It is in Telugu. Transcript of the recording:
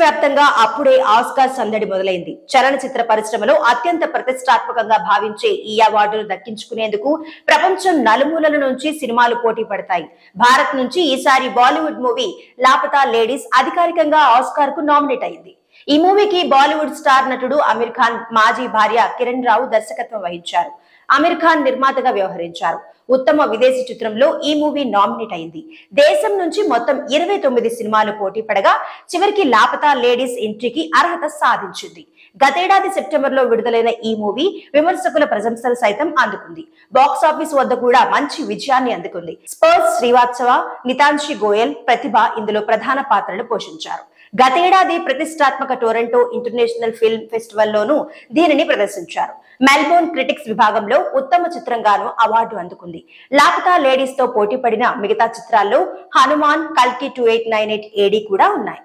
ప్రపంచవ్యాప్తంగా అప్పుడే ఆస్కార్ సందడి మొదలైంది. చలనచిత్ర పరిశ్రమలో అత్యంత ప్రతిష్టాత్మకంగా భావించే ఈ అవార్డును దక్కించుకునేందుకు ప్రపంచం నలుమూలల నుంచి సినిమాలు పోటీ పడతాయి. భారత్ నుంచి ఈసారి బాలీవుడ్ మూవీ లాపతా లేడీస్ అధికారికంగా ఆస్కార్ కు నామినేట్ అయింది. ఈ మూవీకి బాలీవుడ్ స్టార్ నటుడు అమీర్ ఖాన్ మాజీ భార్య కిరణ్ రావు దర్శకత్వం వహించారు. అమీర్ ఖాన్ నిర్మాతగా వ్యవహరించారు. ఉత్తమ విదేశీ చిత్రంలో ఈ మూవీ నామినేట్ అయింది. దేశం నుంచి మొత్తం 29 సినిమాలు పోటీ పడగా చివరికి లాపతా లేడీస్ ఎంట్రీకి అర్హత సాధించింది. గతేడాది సెప్టెంబర్ లో విడుదలైన ఈ మూవీ విమర్శకుల ప్రశంసలు సైతం అందుకుంది. బాక్సాఫీస్ వద్ద కూడా మంచి విజయాన్ని అందుకుంది. స్పర్స్ శ్రీవాత్సవ, నితాంషి గోయల్, ప్రతిభ ఇందులో ప్రధాన పాత్రలు పోషించారు. గతేడాది ప్రతిష్టాత్మక టొరంటో ఇంటర్నేషనల్ ఫిల్మ్ ఫెస్టివల్ లోనూ దీనిని ప్రదర్శించారు. మెల్బోర్న్ క్రిటిక్స్ విభాగంలో ఉత్తమ చిత్రంగాను అవార్డు అందుకుంది. లాపతా లేడీస్ తో పోటీ పడిన మిగతా చిత్రాల్లో హనుమాన్, కల్కి 2898 AD కూడా ఉన్నాయి.